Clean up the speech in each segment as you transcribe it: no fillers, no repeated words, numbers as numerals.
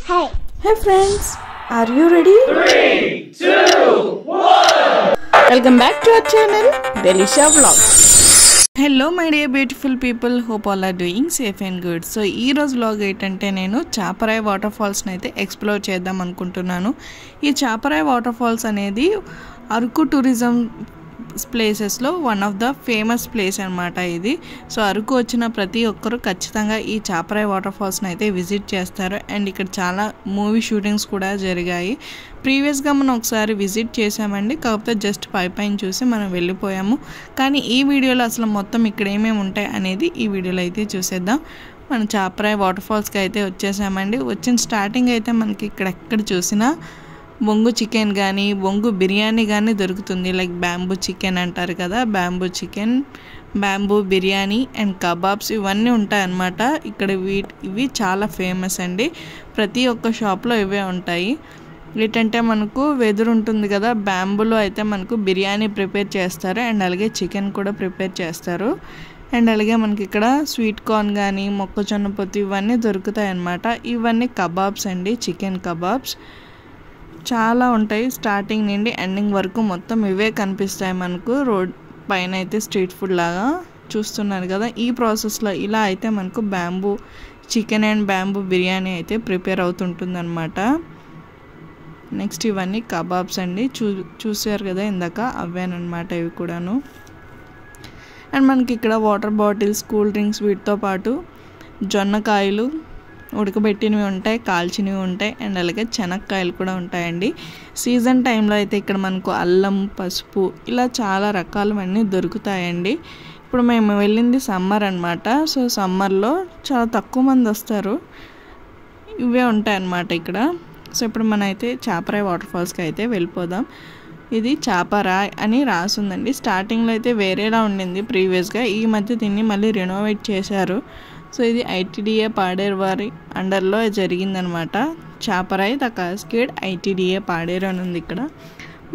Hey. Hey friends, are you ready? 3, 2, 1. Welcome back to our channel, Delisha Vlogs. Hello my dear beautiful people, hope all are doing safe and good. So ee roju vlog ఏంటంటే నేను Chaparai water falls ని అయితే explore చేద్దాం అనుకుంటున్నాను. ఈ Chaparai water falls అనేది Araku tourism places లో one of the famous place అన్నమాట ఇది. సో అరకు వచ్చిన ప్రతి ఒక్కరు ఖచ్చితంగా ఈ చాపరాయి వాటర్ ఫాల్స్ ని అయితే విజిట్ చేస్తారు. అండ్ ఇక్కడ చాలా మూవీ షూటింగ్స్ కూడా జరిగాయి. ప్రీవియస్ గా మనం ఒకసారి విజిట్ చేసామండి, కాకపోతే జస్ట్ పైపైన చూసి మనం వెళ్ళిపోయాము. కానీ ఈ వీడియోలో అసలు మొత్తం ఇక్కడ ఏమేమి ఉంటాయి అనేది ఈ వీడియోలో అయితే చూసేద్దాం. మనం చాపరాయి వాటర్ ఫాల్స్కి అయితే వచ్చేసామండి. వచ్చిన స్టార్టింగ్ అయితే మనకి ఇక్కడ ఎక్కడ చూసినా బొంగు చికెన్ కానీ బొంగు బిర్యానీ కానీ దొరుకుతుంది. లైక్ బ్యాంబూ చికెన్ అంటారు కదా, bamboo chicken, bamboo biryani and kebabs ఇవన్నీ ఉంటాయన్నమాట. ఇక్కడ ఇవి చాలా ఫేమస్ అండి. ప్రతి ఒక్క షాప్లో ఇవే ఉంటాయి. ఏంటంటే మనకు వెదురు ఉంటుంది కదా, బ్యాంబూలో అయితే మనకు బిర్యానీ ప్రిపేర్ చేస్తారు అండ్ అలాగే చికెన్ కూడా ప్రిపేర్ చేస్తారు. అండ్ అలాగే మనకి ఇక్కడ స్వీట్ కార్న్ కానీ మొక్కజొన్న పొత్తు ఇవన్నీ దొరుకుతాయి అన్నమాట. ఇవన్నీ కబాబ్స్ అండి, చికెన్ కబాబ్స్ చాలా ఉంటాయి. స్టార్టింగ్ నుండి ఎండింగ్ వరకు మొత్తం ఇవే కనిపిస్తాయి మనకు. రోడ్ పైన అయితే స్ట్రీట్ ఫుడ్ లాగా చూస్తున్నారు కదా. ఈ ప్రాసెస్లో ఇలా అయితే మనకు bamboo chicken and bamboo biryani అయితే ప్రిపేర్ అవుతుంటుంది అనమాట. నెక్స్ట్ ఇవన్నీ కబాబ్స్ అండి, చూసారు కదా ఇందాక, అవేనమాట ఇవి కూడాను. అండ్ మనకి ఇక్కడ వాటర్ బాటిల్స్, కూల్ డ్రింక్స్, వీటితో పాటు జొన్నకాయలు ఉడకబెట్టినవి ఉంటాయి, కాల్చినవి ఉంటాయి అండ్ అలాగే శనక్కాయలు కూడా ఉంటాయండి. సీజన్ టైంలో అయితే ఇక్కడ మనకు అల్లం, పసుపు ఇలా చాలా రకాలవన్నీ దొరుకుతాయండి. ఇప్పుడు మేము వెళ్ళింది సమ్మర్ అనమాట. సో సమ్మర్లో చాలా తక్కువ మంది వస్తారు, ఇవే ఉంటాయన్నమాట ఇక్కడ. సో ఇప్పుడు మనం అయితే చాపరాయి వాటర్ ఫాల్స్కి అయితే వెళ్ళిపోదాం. ఇది చాపరాయి అని రాసుందండి. స్టార్టింగ్లో అయితే వేరేలా ఉండింది ప్రీవియస్గా, ఈ మధ్య దీన్ని మళ్ళీ రెనోవేట్ చేశారు. సో ఇది ఐటీడీఏ పాడేరు వారి అండర్లో జరిగిందనమాట. Chaparai the cascade ITDA Paderu అని ఉంది ఇక్కడ.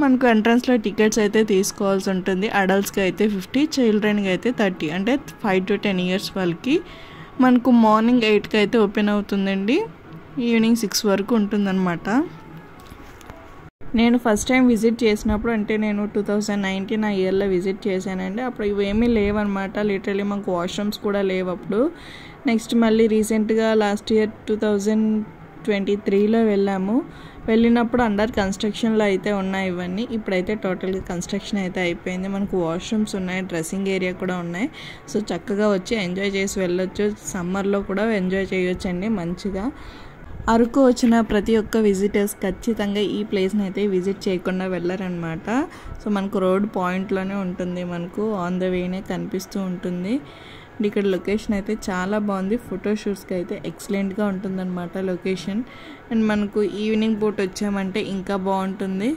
మనకు ఎంట్రన్స్లో టికెట్స్ అయితే తీసుకోవాల్సి ఉంటుంది. అడల్ట్స్కి అయితే 50, చిల్డ్రన్కి అయితే 30, అంటే 5 to 10 years వాళ్ళకి. మనకు మార్నింగ్ 8కి అయితే ఓపెన్ అవుతుందండి, ఈవినింగ్ 6 వరకు ఉంటుందన్నమాట. నేను ఫస్ట్ టైం విజిట్ చేసినప్పుడు, అంటే నేను 2019 ఆ ఇయర్లో విజిట్ చేశానండి. అప్పుడు ఇవేమీ లేవన్నమాట, లిటరలీ మాకు వాష్రూమ్స్ కూడా లేవు అప్పుడు. నెక్స్ట్ మళ్ళీ రీసెంట్గా లాస్ట్ ఇయర్ 2023లో వెళ్ళినప్పుడు అండర్ కన్స్ట్రక్షన్లో అయితే ఉన్నాయి ఇవన్నీ. ఇప్పుడైతే టోటల్గా కన్స్ట్రక్షన్ అయితే అయిపోయింది. మనకు వాష్రూమ్స్ ఉన్నాయి, డ్రెస్సింగ్ ఏరియా కూడా ఉన్నాయి. సో చక్కగా వచ్చి ఎంజాయ్ చేసి వెళ్ళొచ్చు. సమ్మర్లో కూడా ఎంజాయ్ చేయొచ్చండి మంచిగా. అరకు వచ్చిన ప్రతి ఒక్క విజిటర్స్ ఖచ్చితంగా ఈ ప్లేస్ని అయితే విజిట్ చేయకుండా వెళ్ళారనమాట. సో మనకు రోడ్ పాయింట్లోనే ఉంటుంది, మనకు ఆన్ ద వేనే కనిపిస్తూ ఉంటుంది. ఇక్కడ లొకేషన్ అయితే చాలా బాగుంది. ఫోటోషూట్స్కి అయితే ఎక్సలెంట్గా ఉంటుందన్నమాట లొకేషన్. అండ్ మనకు ఈవినింగ్ పూట వచ్చామంటే ఇంకా బాగుంటుంది.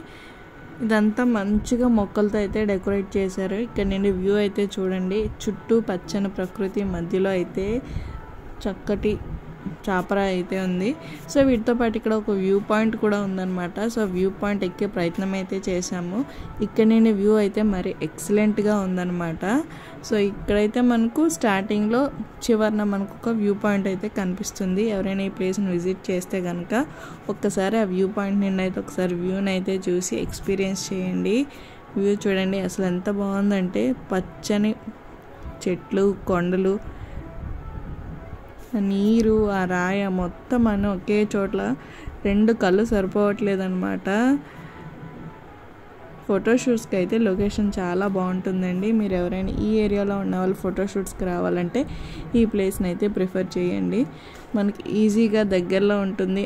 ఇదంతా మంచిగా మొక్కలతో అయితే డెకరేట్ చేశారు. ఇక్కడ నుండి వ్యూ అయితే చూడండి, చుట్టూ పచ్చని ప్రకృతి మధ్యలో అయితే చక్కటి చాపరాయి అయితే ఉంది. సో వీటితో పాటు ఇక్కడ ఒక వ్యూ పాయింట్ కూడా ఉందన్నమాట. సో వ్యూ పాయింట్ ఎక్కే ప్రయత్నం అయితే చేశాము. ఇక్కడ నుండి వ్యూ అయితే మరి ఎక్సలెంట్గా ఉందన్నమాట. సో ఇక్కడైతే మనకు స్టార్టింగ్లో చివరన మనకు ఒక వ్యూ పాయింట్ అయితే కనిపిస్తుంది. ఎవరైనా ఈ ప్లేస్ని విజిట్ చేస్తే కనుక ఒక్కసారి ఆ వ్యూ పాయింట్ నుండి అయితే ఒకసారి వ్యూని అయితే చూసి ఎక్స్పీరియన్స్ చేయండి. వ్యూ చూడండి అసలు ఎంత బాగుందంటే, పచ్చని చెట్లు, కొండలు, నీరు, ఆ రాయ మొత్తం అని ఒకే చోట్ల 2 కళ్ళు సరిపోవట్లేదు అనమాట. ఫోటోషూట్స్కి అయితే లొకేషన్ చాలా బాగుంటుందండి. మీరు ఎవరైనా ఈ ఏరియాలో ఉన్న వాళ్ళు ఫోటోషూట్స్కి రావాలంటే ఈ ప్లేస్ని అయితే ప్రిఫర్ చేయండి. మనకి ఈజీగా దగ్గరలో ఉంటుంది,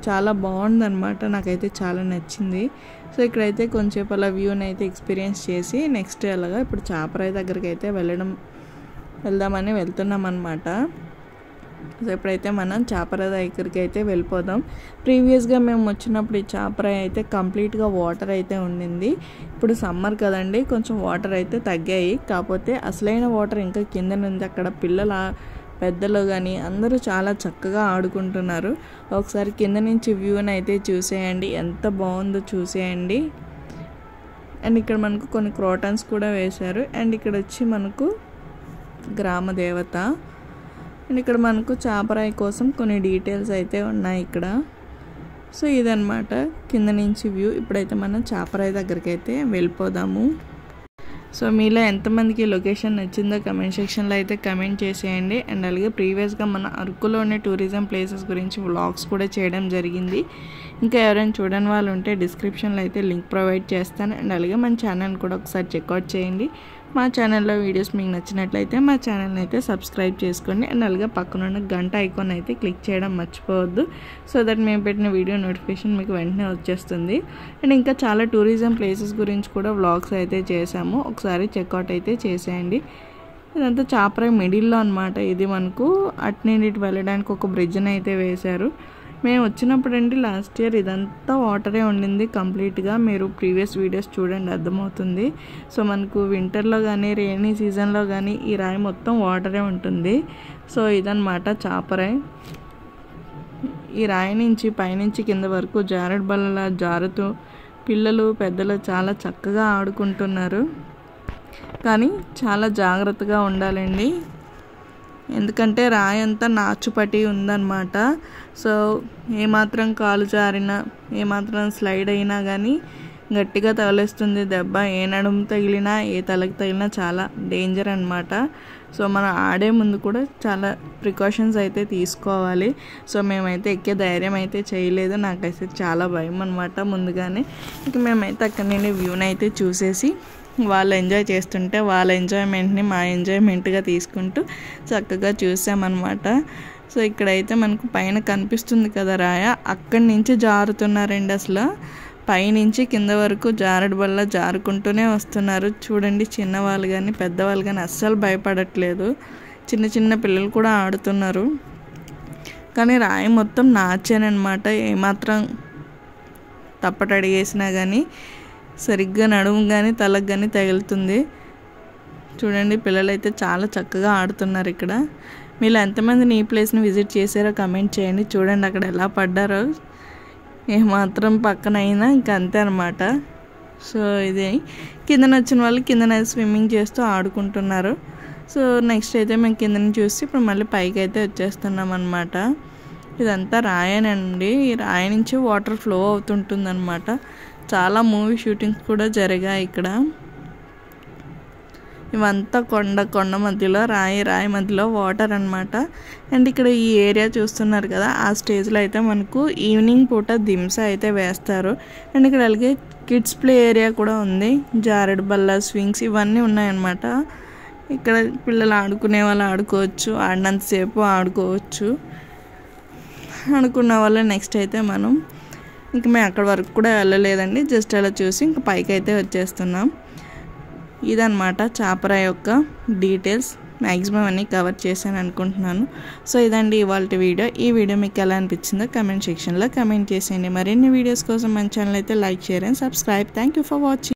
చాలా బాగుందన్నమాట. నాకైతే చాలా నచ్చింది. సో ఇక్కడైతే కొంచెంసేపు అలా వ్యూని అయితే ఎక్స్పీరియన్స్ చేసి నెక్స్ట్ అలాగా ఇప్పుడు చాపరాయి దగ్గరికి అయితే వెళ్దామని వెళ్తున్నాం అన్నమాట. సో ఇప్పుడైతే మనం చాపరాయి దగ్గరికి అయితే వెళ్ళిపోదాం. ప్రీవియస్గా మేము వచ్చినప్పుడు ఈ చాపరాయి అయితే కంప్లీట్గా వాటర్ అయితే ఉండింది. ఇప్పుడు సమ్మర్ కదండి, కొంచెం వాటర్ అయితే తగ్గాయి. కాకపోతే అసలైన వాటర్ ఇంకా కింద ఉంది. అక్కడ పెద్దలు కానీ అందరూ చాలా చక్కగా ఆడుకుంటున్నారు. ఒకసారి కింద నుంచి వ్యూని అయితే చూసేయండి, ఎంత బాగుందో చూసేయండి. అండ్ ఇక్కడ మనకు కొన్ని క్రోటన్స్ కూడా వేశారు. అండ్ ఇక్కడ వచ్చి మనకు గ్రామ దేవత అండ్ ఇక్కడ మనకు చాపరాయి కోసం కొన్ని డీటెయిల్స్ అయితే ఉన్నాయి ఇక్కడ. సో ఇదన్నమాట కింద నుంచి వ్యూ. ఇప్పుడైతే మనం చాపరాయి దగ్గరికి అయితే వెళ్ళిపోదాము. సో మీలో ఎంతమందికి లొకేషన్ నచ్చిందో కమెంట్ సెక్షన్లో అయితే కమెంట్ చేసేయండి. అండ్ అలాగే ప్రీవియస్గా మన అరకులోనే టూరిజం ప్లేసెస్ గురించి వ్లాగ్స్ కూడా చేయడం జరిగింది. ఇంకా ఎవరైనా చూడని వాళ్ళు ఉంటే డిస్క్రిప్షన్లో అయితే లింక్ ప్రొవైడ్ చేస్తాను. అండ్ అలాగే మన ఛానల్ కూడా ఒకసారి చెక్అవుట్ చేయండి. మా ఛానల్లో వీడియోస్ మీకు నచ్చినట్లయితే మా ఛానల్ని అయితే సబ్స్క్రైబ్ చేసుకోండి. అండ్ అలాగే పక్కన ఉన్న గంట ఐకాన్ అయితే క్లిక్ చేయడం మర్చిపోవద్దు. సో దట్ మేము పెట్టిన వీడియో నోటిఫికేషన్ మీకు వెంటనే వచ్చేస్తుంది. అండ్ ఇంకా చాలా టూరిజం ప్లేసెస్ గురించి కూడా వ్లాగ్స్ అయితే చేసాము, ఒకసారి చెక్అవుట్ అయితే చేసేయండి. ఇదంతా చాపరాయి మిడిల్లో అనమాట. ఇది మనకు అటు నుండి ఇటు వెళ్ళడానికి ఒక బ్రిడ్జ్ని అయితే వేశారు. మేము వచ్చినప్పుడు అండి లాస్ట్ ఇయర్ ఇదంతా వాటరే ఉండింది కంప్లీట్గా. మీరు ప్రీవియస్ వీడియోస్ చూడండి, అర్థమవుతుంది. సో మనకు వింటర్లో కానీ రెయినీ సీజన్లో కానీ ఈ రాయి మొత్తం వాటరే ఉంటుంది. సో ఇదన్నమాట చాపరాయి. ఈ రాయి నుంచి పైనుంచి కింద వరకు జారుడు బల్లలా జారుతూ పిల్లలు పెద్దలు చాలా చక్కగా ఆడుకుంటున్నారు. కానీ చాలా జాగ్రత్తగా ఉండాలండి, ఎందుకంటే రాయి అంతా నాచుపట్టి ఉందన్నమాట. సో ఏమాత్రం కాలు జారినా ఏమాత్రం స్లైడ్ అయినా కానీ గట్టిగా తగిలేస్తుంది దెబ్బ. ఏ నడుము తగిలినా ఏ తలకి తగిలినా చాలా డేంజర్ అనమాట. సో మనం ఆడే ముందు కూడా చాలా ప్రికాషన్స్ అయితే తీసుకోవాలి. సో మేమైతే ఎక్కే ధైర్యం అయితే చేయలేదు, నాకైతే చాలా భయం అనమాట ముందుగానే. ఇక మేమైతే అక్కడి నుండి వ్యూని అయితే చూసేసి వాళ్ళు ఎంజాయ్ చేస్తుంటే వాళ్ళ ఎంజాయ్మెంట్ని మా ఎంజాయ్మెంట్గా తీసుకుంటూ చక్కగా చూసామన్నమాట. సో ఇక్కడైతే మనకు పైన కనిపిస్తుంది కదా రాయ, అక్కడి నుంచి జారుతున్నారండి. అసలు పైనుంచి కింద వరకు జారుడు బల్ల జారుకుంటూనే వస్తున్నారు. చూడండి, చిన్నవాళ్ళు కానీ పెద్దవాళ్ళు కానీ అస్సలు భయపడట్లేదు. చిన్న చిన్న పిల్లలు కూడా ఆడుతున్నారు. కానీ రాయి మొత్తం నాచేనమాట. ఏమాత్రం తప్పటడిగేసినా కానీ సరిగ్గా నడుము కానీ తలకు కానీ తగులుతుంది. చూడండి, పిల్లలు అయితే చాలా చక్కగా ఆడుతున్నారు ఇక్కడ. మీరు ఎంతమందిని ఈ ప్లేస్ని విజిట్ చేశారో కమెంట్ చేయండి. చూడండి అక్కడ ఎలా పడ్డారో, ఏమాత్రం పక్కన అయినా ఇంకా అంతే అనమాట. సో ఇది కిందన వచ్చిన వాళ్ళు కిందన స్విమ్మింగ్ చేస్తూ ఆడుకుంటున్నారు. సో నెక్స్ట్ అయితే మేము కిందని చూసి ఇప్పుడు మళ్ళీ పైకి అయితే వచ్చేస్తున్నాం అనమాట. ఇదంతా రాయనండి. ఈ రాయి నుంచి వాటర్ ఫ్లో అవుతుంటుందన్నమాట. చాలా మూవీ షూటింగ్స్ కూడా జరిగాయి ఇక్కడ. ఇవంతా కొండ మధ్యలో రాయి మధ్యలో వాటర్ అనమాట. అండ్ ఇక్కడ ఈ ఏరియా చూస్తున్నారు కదా, ఆ స్టేజ్లో అయితే మనకు ఈవినింగ్ పూట దింస అయితే వేస్తారు. అండ్ ఇక్కడ అలాగే కిడ్స్ ప్లే ఏరియా కూడా ఉంది. జారుడు బల్ల, స్వింగ్స్ ఇవన్నీ ఉన్నాయన్నమాట. ఇక్కడ పిల్లలు ఆడుకునే వాళ్ళు ఆడుకోవచ్చు, ఆడినంతసేపు ఆడుకోవచ్చు. అనుకున్న వాళ్ళు నెక్స్ట్ అయితే మనం ఇంక మేము అక్కడ వరకు కూడా వెళ్ళలేదండి, జస్ట్ అలా చూసి ఇంక పైకి అయితే వచ్చేస్తున్నాం. ఇదన్నమాట చాపరాయి యొక్క డీటెయిల్స్. మ్యాక్సిమం అన్నీ కవర్ చేశాను అనుకుంటున్నాను. సో ఇదండి ఇవాళ వీడియో. ఈ వీడియో మీకు ఎలా అనిపించిందో కమెంట్ సెక్షన్లో కమెంట్ చేసేయండి. మరిన్ని వీడియోస్ కోసం మన ఛానల్ అయితే like, share and subscribe. Thank you for watching.